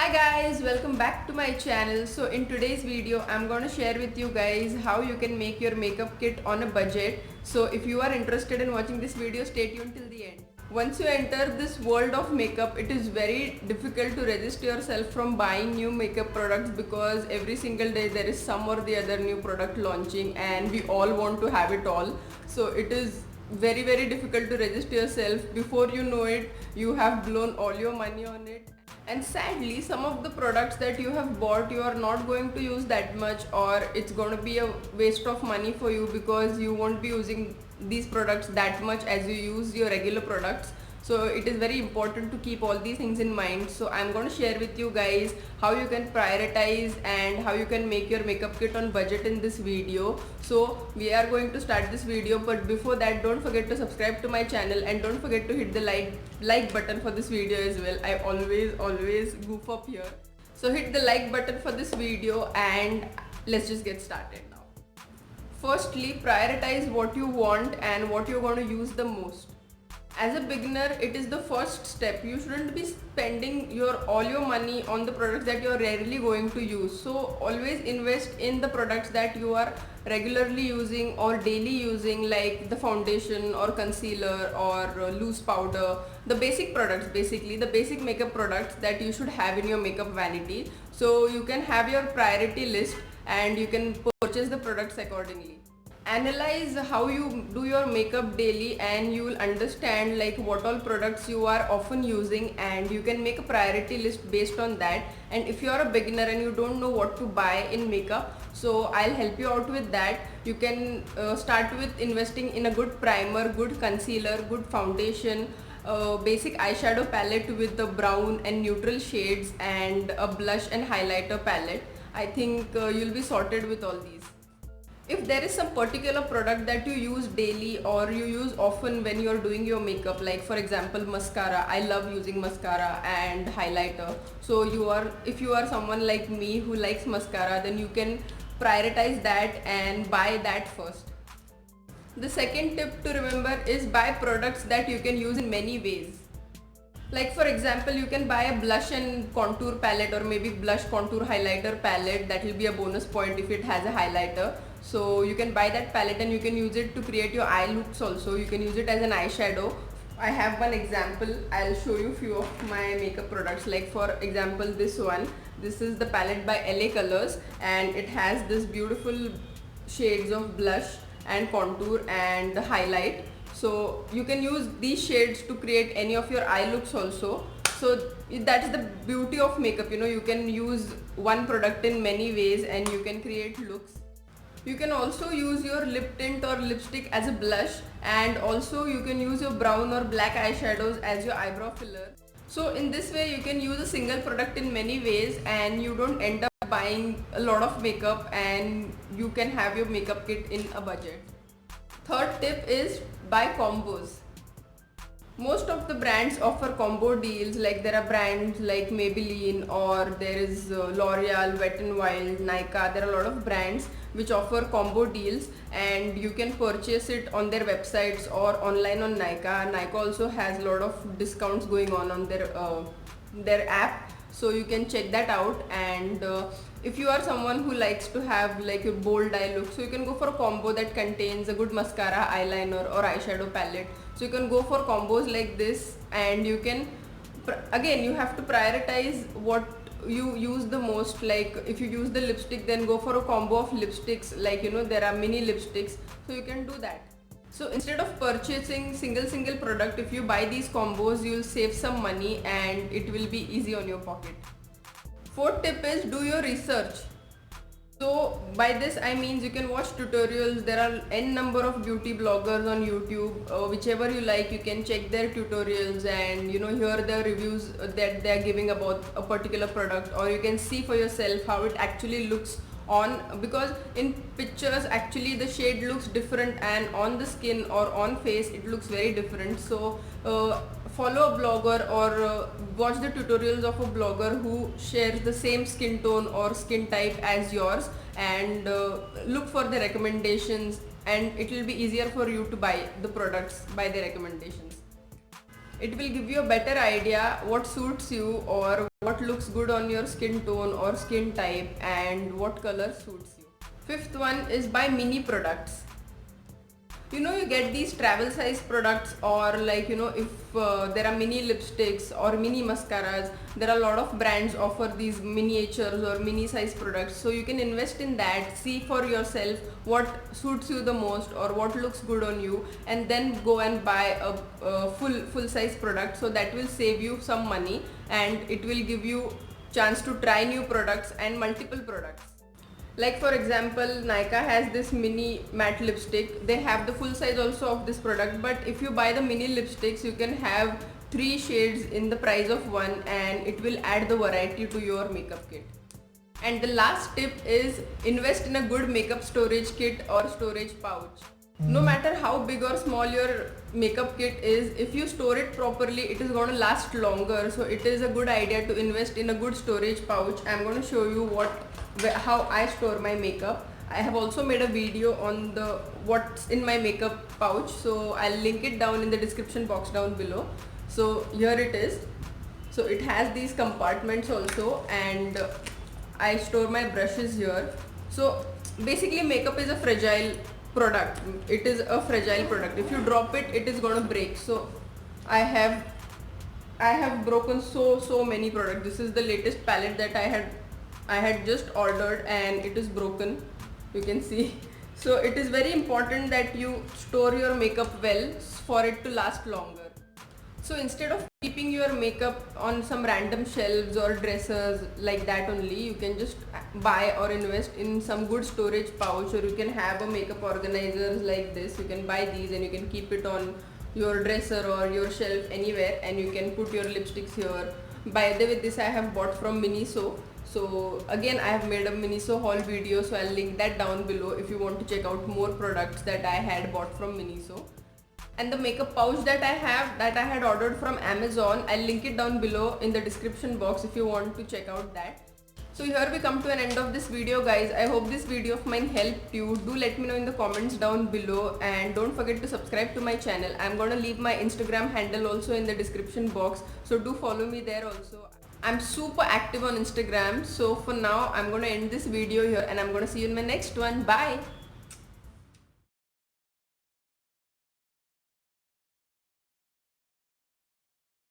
Hi guys, welcome back to my channel. So in today's video I'm going to share with you guys how you can make your makeup kit on a budget. So if you are interested in watching this video, stay tuned till the end. Once you enter this world of makeup, it is very difficult to resist yourself from buying new makeup products because every single day there is some or the other new product launching and we all want to have it all. So it is very difficult to resist yourself. Before you know it, you have blown all your money on it, and sadly some of the products that you have bought you are not going to use that much, or it's going to be a waste of money for you because you won't be using these products that much as you use your regular products. So it is very important to keep all these things in mind. So I'm going to share with you guys how you can prioritize and how you can make your makeup kit on budget in this video. So we are going to start this video, but before that don't forget to subscribe to my channel and don't forget to hit the like button for this video as well. I always goof up here. So hit the like button for this video and let's just get started now. Firstly, prioritize what you want and what you're going to use the most. As a beginner, it is the first step. You shouldn't be spending all your money on the products that you're rarely going to use. So always invest in the products that you are regularly using or daily using, like the foundation or concealer or loose powder, the basic products, basically the basic makeup products that you should have in your makeup vanity. So you can have your priority list and you can purchase the products accordingly. Analyze how you do your makeup daily and you will understand like what all products you are often using, and you can make a priority list based on that. And if you are a beginner and you don't know what to buy in makeup, so I'll help you out with that. You can start with investing in a good primer, good concealer, good foundation, basic eyeshadow palette with the brown and neutral shades, and a blush and highlighter palette. I think you'll be sorted with all these. If there is some particular product that you use daily or you use often when you are doing your makeup, like for example mascara, I love using mascara and highlighter. So if you are someone like me who likes mascara, then you can prioritize that and buy that first. The second tip to remember is buy products that you can use in many ways. Like for example, you can buy a blush and contour palette or maybe blush contour highlighter palette. That will be a bonus point if it has a highlighter. So you can buy that palette and you can use it to create your eye looks also. You can use it as an eyeshadow. I have one example. I'll show you few of my makeup products. Like for example, this one. This is the palette by LA Colors and it has this beautiful shades of blush and contour and highlight. So you can use these shades to create any of your eye looks also. So that's the beauty of makeup, you can use one product in many ways and you can create looks. You can also use your lip tint or lipstick as a blush, and also you can use your brown or black eyeshadows as your eyebrow filler. So in this way you can use a single product in many ways and you don't end up buying a lot of makeup, and you can have your makeup kit in a budget. Third tip is buy combos. Most of the brands offer combo deals, like there are brands like Maybelline or there is L'Oreal, Wet n Wild, Nykaa. There are a lot of brands which offer combo deals and you can purchase it on their websites or online on Nykaa. Nykaa also has a lot of discounts going on their app, so you can check that out. And if you are someone who likes to have like a bold eye look, so you can go for a combo that contains a good mascara, eyeliner or eyeshadow palette. So you can go for combos like this, and you can again you have to prioritize what you use the most. Like if you use the lipstick, then go for a combo of lipsticks, like there are mini lipsticks, so you can do that. So instead of purchasing single product, if you buy these combos, you will save some money and it will be easy on your pocket. Fourth tip is do your research. So by this I mean you can watch tutorials. There are n number of beauty bloggers on YouTube. Whichever you like, you can check their tutorials and hear the reviews that they are giving about a particular product, or you can see for yourself how it actually looks on, because in pictures actually the shade looks different and on the skin or on face it looks very different. So follow a blogger or watch the tutorials of a blogger who shares the same skin tone or skin type as yours, and look for the recommendations, and it will be easier for you to buy the products by the recommendations. It will give you a better idea what suits you or what looks good on your skin tone or skin type and what color suits you. Fifth one is buy mini products. You get these travel size products, or like if there are mini lipsticks or mini mascaras, there are a lot of brands offer these miniatures or mini size products, so you can invest in that, see for yourself what suits you the most or what looks good on you, and then go and buy a full size product. So that will save you some money and it will give you chance to try new products and multiple products. Like for example, Nykaa has this mini matte lipstick. They have the full size also of this product, but if you buy the mini lipsticks, you can have 3 shades in the price of one, and it will add the variety to your makeup kit. And the last tip is invest in a good makeup storage kit or storage pouch. No matter how big or small your makeup kit is, if you store it properly, it is going to last longer. So it is a good idea to invest in a good storage pouch. I'm going to show you how I store my makeup. I have also made a video on the what's in my makeup pouch, so I'll link it down in the description box down below. So here it is. So it has these compartments also, and I store my brushes here. So basically makeup is a fragile product. It is a fragile product. If you drop it, it is going to break. So I have broken so many products. This is the latest palette that I had just ordered and it is broken, you can see. So it is very important that you store your makeup well for it to last longer. So instead of keeping your makeup on some random shelves or dressers like that only, you can just buy or invest in some good storage pouch, or you can have a makeup organizers like this. You can buy these and you can keep it on your dresser or your shelf anywhere, and you can put your lipsticks here. By the way, this I have bought from MINISO. So again, I have made a MINISO haul video, so I'll link that down below if you want to check out more products that I had bought from MINISO. And the makeup pouch that I had ordered from Amazon, I'll link it down below in the description box if you want to check out that. So here we come to an end of this video, guys. I hope this video of mine helped you. Do let me know in the comments down below, and don't forget to subscribe to my channel. I'm gonna leave my Instagram handle also in the description box, so do follow me there also. I'm super active on Instagram. So for now, I'm gonna end this video here and I'm gonna see you in my next one. Bye.